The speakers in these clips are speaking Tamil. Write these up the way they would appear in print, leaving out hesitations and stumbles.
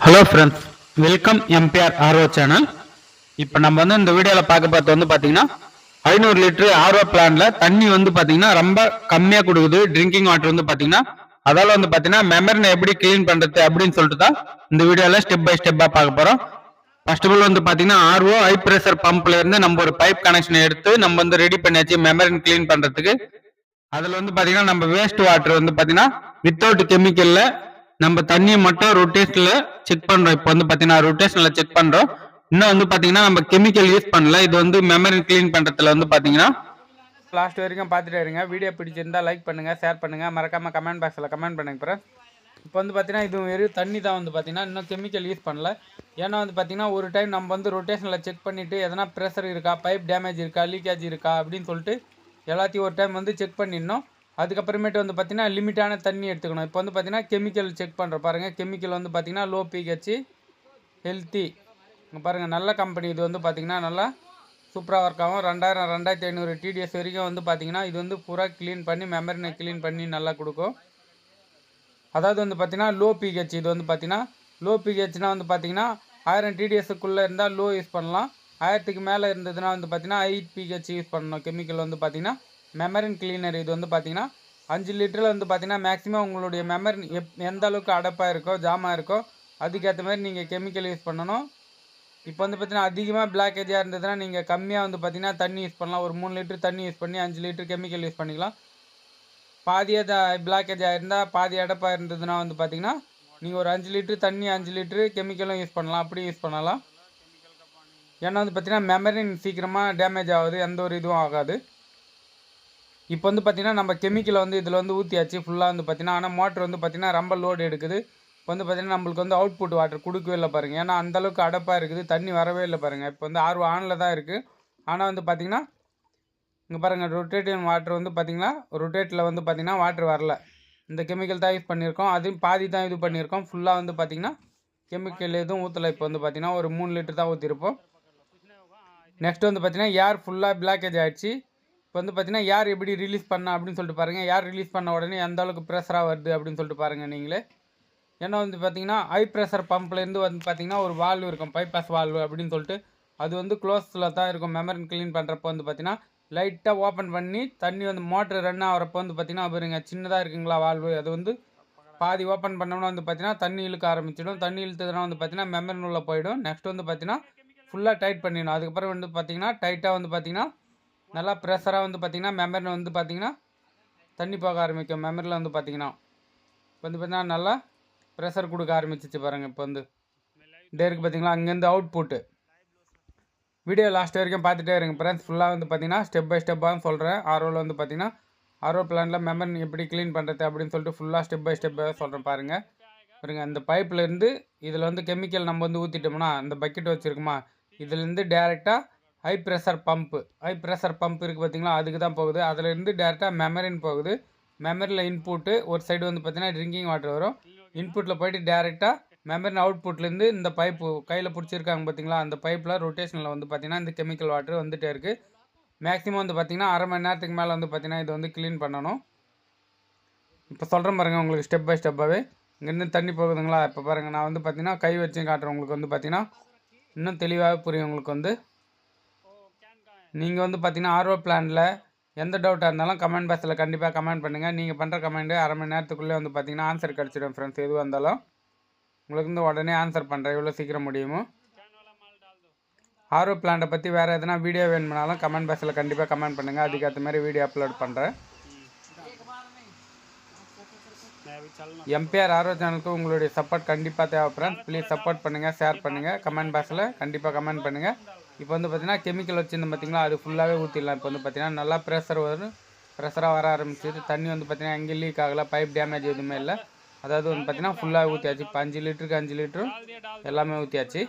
Hello friends, welcome MBR RO channel. இப்போ நம்ம இந்த வீடியோவில் பார்க்க பார்த்து பார்த்தீங்கன்னா 500 லிட்டரு ஆர்ஓ பிளான்ல தண்ணி பார்த்தீங்கன்னா ரொம்ப கம்மியாக கொடுக்குது. ட்ரிங்கிங் வாட்டர் பார்த்தீங்கன்னா அதால பார்த்தீங்கன்னா மெமரினை எப்படி கிளீன் பண்ணுறது அப்படின்னு சொல்லிட்டு தான் இந்த வீடியோவில் ஸ்டெப் பை ஸ்டெப்பாக பார்க்க போகிறோம். ஃபர்ஸ்ட் ஆஃப் ஆல் பார்த்தீங்கன்னா ஆர்ஓ ஹை ப்ரெஷர் பம்ப்ல இருந்து நம்ம ஒரு பைப் கனெக்ஷன் எடுத்து நம்ம ரெடி பண்ணியாச்சு மெமரின் கிளீன் பண்ணுறதுக்கு. அதில் பார்த்தீங்கன்னா நம்ம வேஸ்ட் வாட்டர் பார்த்தீங்கன்னா வித்தவுட் கெமிக்கல்ல நம்ம தண்ணியை மட்டும் ரொட்டேஷன்ல செக் பண்றோம். இப்போ பாத்தீங்கன்னா ரொட்டேஷன்ல செக் பண்றோம். இன்னும் பாத்தீங்கன்னா நம்ம கெமிக்கல் யூஸ் பண்ணல. இது மெமரி கிளீன் பண்றதுல பாத்தீங்கன்னா லாஸ்ட் வரைக்கும் பார்த்துட்டே இருங்க. வீடியோ பிடிச்சிருந்தா லைக் பண்ணுங்க, ஷேர் பண்ணுங்க, மறக்காம கமெண்ட் பாக்ஸ்ல கமெண்ட் பண்ணுங்க ஃப்ரெண்ட்ஸ். இப்போ பார்த்தீங்கன்னா இது வெறும் தண்ணி தான் பார்த்தீங்கன்னா இன்னும் கெமிக்கல் யூஸ் பண்ணல. ஏன்னா பார்த்தீங்கன்னா ஒரு டைம் நம்ம ரொட்டேஷனில் செக் பண்ணிவிட்டு எதனா ப்ரெஷர் இருக்கா, பைப் டேமேஜ் இருக்கா, லீக்கேஜ் இருக்கா அப்படின்னு சொல்லிட்டு எல்லாத்தையும் ஒரு டைம் செக் பண்ணிடணும். அதுக்கப்புறமேட்டு பார்த்தீங்கன்னா லிமிட்டான தண்ணி எடுத்துக்கணும். இப்போ பார்த்தீங்கன்னா கெமிக்கல் செக் பண்ணுற பாருங்கள். கெமிக்கல் பார்த்தீங்கன்னா லோ பிஹெச் ஹெல்த்தி பாருங்கள். நல்ல கம்பெனி இது பார்த்தீங்கன்னா நல்லா சூப்பராக ஒர்க் ஆகும். 2000 2500 டிடிஎஸ் வரைக்கும் பார்த்தீங்கன்னா இது பூரா க்ளீன் பண்ணி மெமரினை க்ளீன் பண்ணி நல்லா கொடுக்கும். அதாவது பார்த்தீங்கன்னா லோ பிஹெச் இது பார்த்தீங்கன்னா லோ பிஹெச்னா பார்த்தீங்கன்னா 1000 டிடிஎஸ்க்குள்ளே இருந்தால் லோ யூஸ் பண்ணலாம். 1000க்கு மேலே இருந்ததுன்னா பார்த்தீங்கன்னா 8 பிஹெச் யூஸ் பண்ணணும். கெமிக்கல் பார்த்தீங்கன்னா மெமரின் கிளீனர் இது பார்த்தீங்கன்னா 5 லிட்டரில் பார்த்தீங்கன்னா மேக்ஸிமம் உங்களுடைய மெமரின் எந்த அளவுக்கு அடப்பாக இருக்கோ ஜாமாக இருக்கோ அதுக்கேற்ற மாதிரி நீங்கள் கெமிக்கல் யூஸ் பண்ணணும். இப்போ பார்த்தீங்கன்னா அதிகமாக பிளாக்கேஜாக இருந்ததுன்னா நீங்கள் கம்மியாக பார்த்தீங்கன்னா தண்ணி யூஸ் பண்ணலாம். ஒரு 3 லிட்டர் தண்ணி யூஸ் பண்ணி 5 லிட்டர் கெமிக்கல் யூஸ் பண்ணிக்கலாம். பாதியாக பிளாக்கேஜாக இருந்தால் பாதி அடப்பாக இருந்ததுன்னா பார்த்தீங்கன்னா நீங்கள் ஒரு 5 லிட்டரு தண்ணி 5 லிட்டரு கெமிக்கலும் யூஸ் பண்ணலாம். அப்படி யூஸ் பண்ணலாம். ஏன்னா பார்த்தீங்கன்னா மெமரின் சீக்கிரமாக டேமேஜ் ஆகுது, எந்த ஒரு இதுவும் ஆகாது. இப்போ பார்த்தீங்கன்னா நம்ம கெமிக்கலை இதில் ஊற்றியாச்சு ஃபுல்லாக பார்த்தீங்கன்னா. ஆனால் மோட்ரு பார்த்தீங்கன்னா ரொம்ப லோடு எடுக்குது. இப்போ பார்த்தீங்கன்னா நம்மளுக்கு அவுட்புட் வாட்டர் கொடுக்கவே இல்லை பாருங்கள். ஏன்னா அந்தளவுக்கு அடப்பாக இருக்குது, தண்ணி வரவே இல்லை பாருங்கள். இப்போ ஆர்ஓ ஆனில் தான் இருக்குது. ஆனால் பார்த்தீங்கன்னா இங்கே பாருங்கள் ரொட்டேட்டிங் வாட்டர் பார்த்தீங்கன்னா ரொட்டேட்டில் பார்த்தீங்கன்னா வாட்டர் வரல. இந்த கெமிக்கல் தான் யூஸ் பண்ணியிருக்கோம். அதையும் பாதி தான் இது பண்ணியிருக்கோம். ஃபுல்லாக பார்த்தீங்கன்னா கெமிக்கல் எதுவும் ஊற்றலை. இப்போ பார்த்தீங்கன்னா ஒரு 3 லிட்டர் தான் ஊற்றிருப்போம். நெக்ஸ்ட் பார்த்தீங்கன்னா ஏர் ஃபுல்லாக பிளாக்கேஜ் ஆகிடுச்சு. இப்போ பார்த்தீங்கன்னா யார் எப்படி ரிலீஸ் பண்ணா அப்படின்னு சொல்லிட்டு பாருங்கள். யார் ரிலீஸ் பண்ண உடனே எந்த அளவுக்கு ப்ரெஷராக வருது அப்படின்னு சொல்லிட்டு பாருங்கள் நீங்களே. ஏன்னா பார்த்தீங்கன்னா ஹை ப்ரெஷர் பம்ப்லேருந்து பார்த்தீங்கன்னா ஒரு வால்வு இருக்கும், பைபாஸ் வால்வு அப்படின்னு சொல்லிட்டு. அது க்ளோஸில் தான் இருக்கும். மெமரி க்ளீன் பண்ணுறப்போ பார்த்தீங்கன்னா லைட்டாக ஓப்பன் பண்ணி தண்ணி மோட்ரு ரன் ஆகிறப்போ பார்த்தீங்கன்னா பாருங்க சின்னதாக இருக்குங்களா வால்வு. அது பாதி ஓப்பன் பண்ணோம்னா பார்த்தீங்கன்னா தண்ணி இழுக்க ஆரம்பிச்சிடும். தண்ணி இழுத்ததுனா பார்த்தீங்கன்னா மெமரி உள்ள போயிடும். நெக்ஸ்ட் பார்த்தீங்கன்னா ஃபுல்லாக டைட் பண்ணிடணும். அதுக்கப்புறம் பார்த்தீங்கன்னா டைட்டாக பார்த்தீங்கன்னா நல்லா ப்ரெஷராக பார்த்தீங்கன்னா மெமரியில் பார்த்தீங்கன்னா தண்ணி போக ஆரம்பிக்கும். மெமரியில் பார்த்தீங்கன்னா பார்த்தீங்கன்னா நல்லா ப்ரெஷர் கொடுக்க ஆரம்பிச்சிச்சு பாருங்கள். இப்போ டேருக்கு பார்த்தீங்களா அங்கேருந்து அவுட்புட்டு. வீடியோ லாஸ்ட் வரைக்கும் பார்த்துட்டே இருங்க ஃப்ரெண்ட்ஸ். ஃபுல்லாக பார்த்தீங்கன்னா ஸ்டெப் பை ஸ்டெப்பாக சொல்கிறேன். ஆர்ஓவில் பார்த்தீங்கன்னா ஆர்ஓ பிளானில் மெமரி எப்படி க்ளீன் பண்ணுறது அப்படின்னு சொல்லிட்டு ஃபுல்லாக ஸ்டெப் பை ஸ்டெப்பாக சொல்கிறேன் பாருங்கள். பாருங்கள் அந்த பைப்லேருந்து இதில் கெமிக்கல் நம்ம ஊற்றிட்டோம்னா அந்த பக்கெட் வச்சுருக்குமா, இதுலேருந்து டேரெக்டாக ஹை ப்ரெஷர் பம்பு இருக்குது பார்த்தீங்களா, அதுக்கு தான் போகுது. அதிலேருந்து டேரெக்டாக மெமரின் போகுது. மெமரியில் இன்புட்டு ஒரு சைடு பார்த்தீங்கன்னா ட்ரிங்கிங் வாட்டர் வரும். இன்புட்டில் போய்ட்டு டேரெக்டாக மெமரின் அவுட்புட்லேருந்து இந்த பைப்பு கையில் பிடிச்சிருக்காங்க பார்த்தீங்களா, அந்த பைப்பில் ரொட்டேஷனில் பார்த்தீங்கன்னா இந்த கெமிக்கல் வாட்டர் வந்துகிட்டே இருக்குது. மேக்ஸிமம் பார்த்தீங்கன்னா அரை மணி நேரத்துக்கு மேலே பார்த்தீங்கன்னா இது க்ளீன் பண்ணணும். இப்போ சொல்கிறேன் பாருங்கள் உங்களுக்கு ஸ்டெப் பை ஸ்டெப்பாகவே. இங்கேருந்து தண்ணி போகுதுங்களா, இப்போ பாருங்கள் நான் பார்த்தீங்கன்னா கை வச்சு காட்டுறேன் உங்களுக்கு பார்த்தீங்கன்னா இன்னும் தெளிவாக புரியும் உங்களுக்கு. நீங்கள் பார்த்தீங்கன்னா ஆர்ஓ பிளானில் எந்த டவுட்டாக இருந்தாலும் கமெண்ட் பாக்ஸில் கண்டிப்பாக கமெண்ட் பண்ணுங்கள். நீங்கள் பண்ணுற கமெண்ட்டு அரை மணி நேரத்துக்குள்ளே பார்த்தீங்கன்னா ஆன்சர் கிடச்சிடும் ஃப்ரெண்ட்ஸ். எதுவாக இருந்தாலும் உங்களுக்கு உடனே ஆன்சர் பண்ணுறேன் எவ்வளோ சீக்கிரம் முடியுமோ. ஆர்ஓ பிளான்ட்டை பற்றி வேறு எதனா வீடியோ வேணும்னாலும் கமெண்ட் பாக்ஸில் கண்டிப்பாக கமெண்ட் பண்ணுங்கள். அதுக்கேற்ற மாதிரி வீடியோ அப்லோட் பண்ணுறேன். எம்பிஆர் ஆர்ஓ சேனலுக்கு உங்களுடைய சப்போர்ட் கண்டிப்பாக தேவை ஃப்ரெண்ட்ஸ். ப்ளீஸ் சப்போர்ட் பண்ணுங்கள், ஷேர் பண்ணுங்கள், கமெண்ட் பாக்ஸில் கண்டிப்பாக கமெண்ட் பண்ணுங்கள். இப்போ பார்த்தீங்கன்னா கெமிக்கல் வச்சுருந்தோம் பார்த்தீங்களா, அது ஃபுல்லாகவே ஊற்றிடலாம். இப்போ பார்த்தீங்கன்னா நல்லா ப்ரெஷராக வர ஆரம்பிச்சிது. தண்ணி பார்த்தீங்கன்னா எங்கேயும் லீக் ஆகலை, பைப் டேமேஜ் எதுவுமே இல்லை. அதாவது பார்த்தீங்கன்னா ஃபுல்லாக ஊற்றியாச்சு. இப்போ 5 லிட்டருக்கு 5 லிட்டரும் எல்லாமே ஊற்றியாச்சு.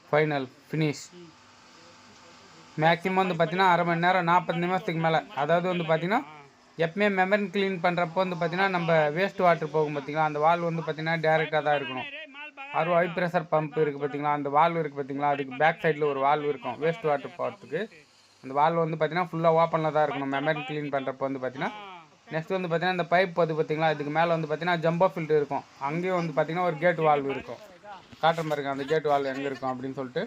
Final finish. மேக்ஸிமம் பார்த்தீங்கன்னா அரை மணி நேரம் 40 நிமிஷத்துக்கு மேலே. அதாவது பார்த்தீங்கன்னா எப்பவுமே மெமரி க்ளீன் பண்ணுறப்போ பார்த்தீங்கன்னா நம்ம வேஸ்ட் வாட்டர் போகும் பார்த்தீங்களா, அந்த வால் பார்த்தீங்கன்னா டேரெக்டாக தான் இருக்கணும். ஆர்ஓ ஹை ப்ரெஷர் பம்ப் இருக்குது பார்த்தீங்களா, அந்த வால்வு இருக்குது பார்த்தீங்களா, அதுக்கு பேக் சைடில் ஒரு வால்வு இருக்கும் வேஸ்ட் வாட்டர் போகிறதுக்கு. அந்த வால்வு பார்த்தீங்கன்னா ஃபுல்லாக ஓப்பனில் தான் இருக்கணும். மெமரி க்ளீன் பண்ணுறப்போ பார்த்தீங்கன்னா நெக்ஸ்ட் வந்து பார்த்தீங்கன்னா இந்த பைப் வந்து பார்த்தீங்களா, இதுக்கு மேலே வந்து பார்த்தீங்கன்னா ஜம்போ ஃபில்டர் இருக்கும். அங்கேயும் வந்து பார்த்தீங்கன்னா ஒரு கேட் வால்வு இருக்கும். காட்டுறேன் பாருங்க அந்த கேட் வால்வு எங்கே இருக்கும் அப்படின்னு சொல்லிட்டு.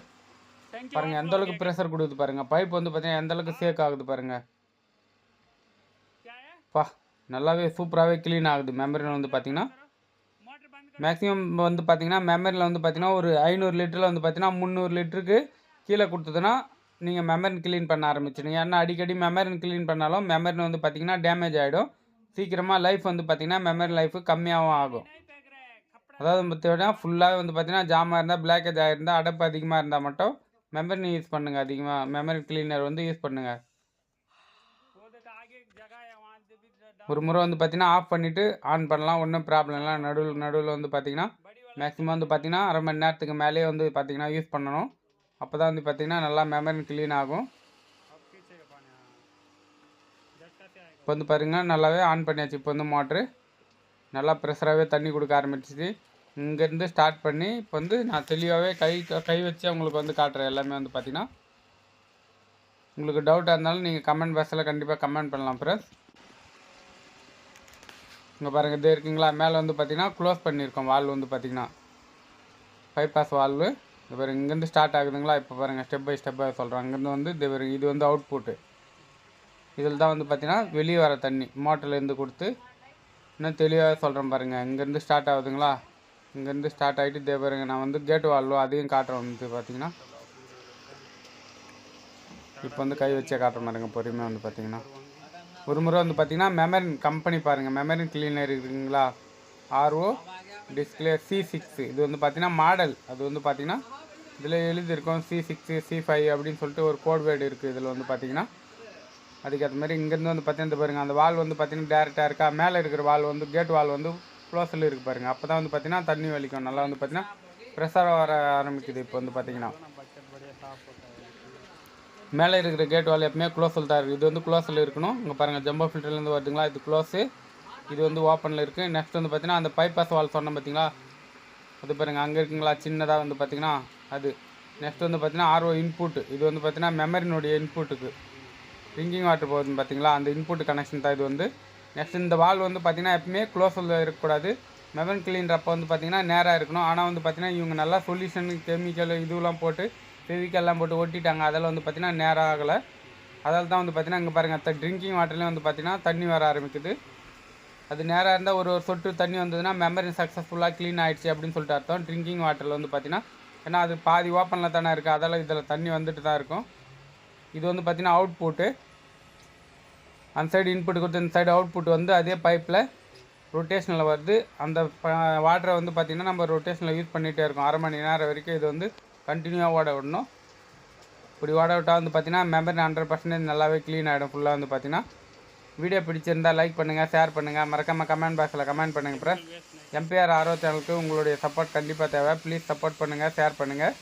பாருங்கள் எந்த அளவுக்கு ப்ரெஷர் கொடுக்குது பாருங்கள். பைப் வந்து பார்த்தீங்கன்னா எந்த அளவுக்கு சேக் ஆகுது பாருங்கள். நல்லாவே சூப்பராகவே க்ளீன் ஆகுது. மெமரியில் வந்து பார்த்தீங்கன்னா மேக்ஸிமம் வந்து பார்த்தீங்கன்னா மெமரியில் வந்து பார்த்தீங்கன்னா ஒரு 500 லிட்டரில் வந்து பார்த்தீங்கன்னா 300 லிட்டருக்கு கீழே கொடுத்ததுன்னா நீங்கள் மெமரின் க்ளீன் பண்ண ஆரம்பிச்சிடுங்க. ஏன்னா அடிக்கடி மெமரின் க்ளீன் பண்ணாலும் மெமரின் வந்து பார்த்தீங்கன்னா டேமேஜ் ஆகிடும். சீக்கிரமாக லைஃப் வந்து பார்த்தீங்கன்னா மெமரி லைஃபு கம்மியாகவும் ஆகும். அதாவது பார்த்தீங்கன்னா ஃபுல்லாகவே வந்து பார்த்தீங்கன்னா ஜாமாக இருந்தால் பிளாக்கேஜ் ஆகிருந்தால் அடப்பு அதிகமாக இருந்தால் மட்டும் மெமரின் யூஸ் பண்ணுங்கள். அதிகமாக மெமரி க்ளீனர் வந்து யூஸ் பண்ணுங்கள். ஒரு முறை வந்து பார்த்தீங்கன்னா ஆஃப் பண்ணிவிட்டு ஆன் பண்ணலாம், ஒன்றும் ப்ராப்ளம் இல்லை. நடுவில் வந்து பார்த்தீங்கன்னா மேக்ஸிமம் வந்து பார்த்தீங்கன்னா அரை மணி நேரத்துக்கு மேலேயே வந்து பார்த்தீங்கன்னா யூஸ் பண்ணணும். அப்போ தான் வந்து பார்த்தீங்கன்னா நல்லா மெமரி க்ளீன் ஆகும். இப்போ வந்து பாருங்கள் நல்லாவே ஆன் பண்ணியாச்சு. இப்போ வந்து மோட்ரு நல்லா ப்ரெஷராகவே தண்ணி கொடுக்க ஆரம்பிச்சிச்சு. இங்கேருந்து ஸ்டார்ட் பண்ணி இப்போ வந்து நான் தெளிவாகவே கை வச்சு உங்களுக்கு வந்து காட்டுறேன். எல்லாமே வந்து பார்த்தீங்கன்னா உங்களுக்கு டவுட்டாக இருந்தாலும் நீங்கள் கமெண்ட் பாக்ஸில் கண்டிப்பாக கமெண்ட் பண்ணலாம் ஃப்ரெண்ட்ஸ். இங்கே பாருங்கள் இது இருக்குங்களா, மேலே வந்து பார்த்தீங்கன்னா க்ளோஸ் பண்ணியிருக்கோம் வால்வு வந்து பார்த்தீங்கன்னா பைபாஸ் வால்வு. இது பாருங்கள் இங்கேருந்து ஸ்டார்ட் ஆகுதுங்களா. இப்போ பாருங்கள் ஸ்டெப் பை ஸ்டெப்பாக சொல்கிறோம். அங்கேருந்து வந்து இது வந்து அவுட்புட்டு. இதில் தான் வந்து பார்த்தீங்கன்னா வெளியே வர தண்ணி மோட்டர்லேருந்து கொடுத்து இன்னும் தெளிவாக சொல்கிறேன் பாருங்கள். இங்கேருந்து ஸ்டார்ட் ஆகுதுங்களா, இங்கேருந்து ஸ்டார்ட் ஆகிட்டு இதே பாருங்கள் நான் வந்து கேட் வால்வு அதையும் காட்டுறேன் வந்து பார்த்தீங்கன்னா. இப்போ வந்து கை வச்சே காட்டுற மாதிரிங்க பொறுமையாக வந்து பார்த்தீங்கன்னா. ஒரு முறை வந்து பார்த்தீங்கன்னா மெமரின் கம்பெனி பாருங்கள், மெமரின் க்ளீனர் இருக்குதுங்களா, RO டிஸ்பிளே C6. இது வந்து பார்த்தீங்கன்னா மாடல். அது வந்து பார்த்தீங்கன்னா இதில் எழுதியிருக்கோம் C6 C5 அப்படின்னு சொல்லிட்டு ஒரு கோட் வேர்டு இருக்குது இதில் வந்து பார்த்தீங்கன்னா. அதுக்கேற்ற மாதிரி இங்கேருந்து வந்து பார்த்தீங்கன்னா பாருங்கள் அந்த வால் வந்து பார்த்தீங்கன்னா டேரெக்டாக இருக்கா. மேலே இருக்கிற வால் வந்து கேட் வால் வந்து க்ளோஸில் இருக்குது பாருங்கள். அப்போ தான் வந்து பார்த்தீங்கன்னா தண்ணி வலிக்கும். நல்லா வந்து பார்த்தீங்கன்னா ப்ரெஷராக வர ஆரம்பிக்குது. இப்போ வந்து பார்த்தீங்கன்னா மேலே இருக்கிற கேட் வால் எப்பவுமே க்ளோஸில் தான் இருக்குது. இது வந்து க்ளோஸில் இருக்கணும். இங்கே பாருங்கள் ஜம்போ ஃபில்டர்லேருந்து வருதுங்களா, இது க்ளோஸு, இது வந்து ஓப்பனில் இருக்குது. நெக்ஸ்ட் வந்து பார்த்தீங்கன்னா அந்த பைபாஸ் வால் சொன்னோம் பார்த்தீங்களா, அது பாருங்கள் அங்கே இருக்குங்களா சின்னதாக வந்து பார்த்தீங்கன்னா அது. நெக்ஸ்ட் வந்து பார்த்தீங்கன்னா RO இன்புட்டு. இது வந்து பார்த்தீங்கன்னா மெமரினுடைய இன்புட்டுக்கு ட்ரிங்கிங் வாட்டர் போகுதுன்னு பார்த்தீங்களா, அந்த இன்புட் கனெக்ஷன் தான் இது வந்து. நெக்ஸ்ட் இந்த வால் வந்து பார்த்தீங்கன்னா எப்பவுமே க்ளோஸில் இருக்கக்கூடாது. மெமரி கிளீன்றப்போ வந்து பார்த்தீங்கன்னா நேராக இருக்கணும். ஆனால் வந்து பார்த்தீங்கன்னா இவங்க நல்லா சொல்யூஷன் கெமிக்கல் இதுவெல்லாம் போட்டு ஃபெவிக்கல்லாம் போட்டு ஒட்டிட்டாங்க. அதெல்லாம் வந்து பார்த்தீங்கன்னா நேராக ஆகலை. அதால் தான் வந்து பார்த்தீங்கன்னா இங்கே பாருங்கள் ட்ரிங்கிங் வாட்டர்லேயும் வந்து பார்த்தீங்கன்னா தண்ணி வர ஆரம்பிக்குது. அது நேராக இருந்தால் ஒரு சொட்டு தண்ணி வந்ததுன்னா மெமரி சக்ஸஸ்ஃபுல்லாக க்ளீன் ஆகிடுச்சு அப்படின்னு சொல்லிட்டு அர்த்தம். ட்ரிங்கிங் வாட்டரில் வந்து பார்த்தீங்கன்னா ஏன்னா அது பாதி ஓப்பனில் தானே இருக்குது, அதெல்லாம் இதில் தண்ணி வந்துட்டு தான் இருக்கும். இது வந்து பார்த்தீங்கன்னா அவுட்புட்டு. அந்த சைடு இன்புட் கொடுத்து இந்த சைடு அவுட்புட் வந்து அதே பைப்பில் ரொட்டேஷனில் வருது. அந்த வாட்டரை வந்து பார்த்திங்கன்னா நம்ம ரொட்டேஷனில் யூஸ் பண்ணிகிட்டே இருக்கோம். அரை மணி நேரம் வரைக்கும் இது வந்து கண்டினியூவாக ஓட விடணும். இப்படி ஓட விட்டால் வந்து பார்த்திங்கன்னா மெமரி 100% நல்லாவே க்ளீன் ஆகிடும் ஃபுல்லாக வந்து பார்த்திங்கன்னா. வீடியோ பிடிச்சிருந்தால் லைக் பண்ணுங்கள், ஷேர் பண்ணுங்கள், மறக்காமல் கமெண்ட் பாக்ஸில் கமெண்ட் பண்ணுங்கள். அப்புறம் MPR RO சேனலுக்கு உங்களுடைய சப்போர்ட் கண்டிப்பாக தேவை. ப்ளீஸ் சப்போர்ட் பண்ணுங்கள், ஷேர் பண்ணுங்கள்.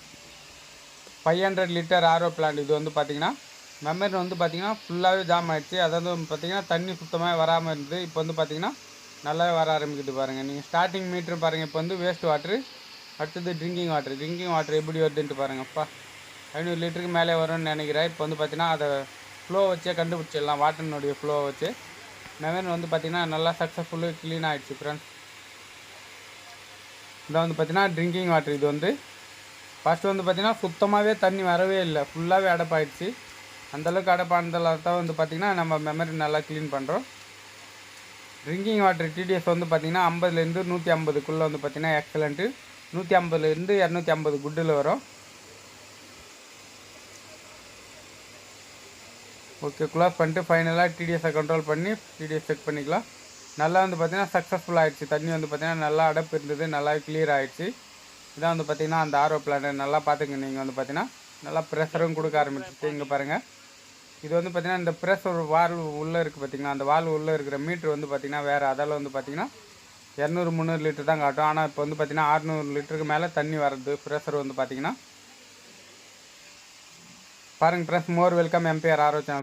500 லிட்டர் RO பிளான்ட். இது வந்து பார்த்திங்கன்னா மெமரி வந்து பார்த்திங்கன்னா ஃபுல்லாகவே ஜாம் ஆகிடுச்சு. அதாவது பார்த்திங்கன்னா தண்ணி சுத்தமாக வராமல் இருந்தது. இப்போ வந்து பார்த்திங்கன்னா நல்லாவே வர ஆரம்பிக்குது பாருங்கள். நீங்கள் ஸ்டார்டிங் மீட்ரு பாருங்கள். இப்போ வந்து வேஸ்ட் வாட்ரு, அடுத்தது ட்ரிங்கிங் வாட்டர் எப்படி வருதுன்ட்டு பாருங்கப்பா. 500 லிட்டருக்கு மேலே வரும்னு நினைக்கிறேன். இப்போ வந்து பார்த்திங்கன்னா அதை ஃப்ளோ வச்சே கண்டுபிடிச்சிடலாம். வாட்டர்னுடைய ஃப்ளோ வச்சு மெமரி வந்து பார்த்திங்கன்னா நல்லா சக்ஸஸ்ஃபுல்லு க்ளீன் ஆகிடுச்சு ஃப்ரெண்ட்ஸ். இதான் வந்து பார்த்திங்கன்னா ட்ரிங்கிங் வாட்டர். இது வந்து ஃபஸ்ட்டு வந்து பார்த்திங்கன்னா சுத்தமாகவே தண்ணி வரவே இல்லை, ஃபுல்லாகவே அடப்பாயிடுச்சு. அந்தளவுக்கு அடப்பானதில் தான் வந்து பார்த்திங்கன்னா நம்ம மெமரி நல்லா க்ளீன் பண்ணுறோம். ட்ரிங்கிங் வாட்டர் TDS வந்து பார்த்திங்கன்னா 50லேருந்து 150க்குள்ளே வந்து பார்த்திங்கன்னா எக்ஸலண்ட்டு. 150லேருந்து 250 குட்டில் வரும். ஓகே, க்ளோஸ் பண்ணிட்டு ஃபைனலாக TDSஐ கண்ட்ரோல் பண்ணி TDS செக் பண்ணிக்கலாம். நல்லா வந்து பார்த்திங்கன்னா சக்ஸஸ்ஃபுல் ஆகிடுச்சு. தண்ணி வந்து பார்த்திங்கன்னா நல்லா அடப்பு இருந்தது, நல்லா கிளியர் ஆகிடுச்சு. இதான் வந்து பார்த்திங்கன்னா அந்த RO பிளான்ட். நல்லா பார்த்துங்க. நீங்கள் வந்து பார்த்திங்கன்னா நல்லா ப்ரெஷரும் கொடுக்க ஆரம்பிச்சிச்சு. இங்கே பாருங்கள், இது வந்து பார்த்திங்கன்னா இந்த ப்ரெஷர் வால்வு உள்ளே இருக்குது பார்த்திங்கன்னா, அந்த வால்வு உள்ளே இருக்கிற மீட்ரு வந்து பார்த்திங்கன்னா வேறு. அதால் வந்து பார்த்திங்கன்னா 200-300 லிட்டர் தான் காட்டும். ஆனால் இப்போ வந்து பார்த்திங்கன்னா 600 லிட்டருக்கு மேலே தண்ணி வருது. ப்ரெஷர் வந்து பார்த்திங்கன்னா பாருங்கள் ஃப்ரெண்ட்ஸ். மோர் வெல்கம் MPR RO சேனல்.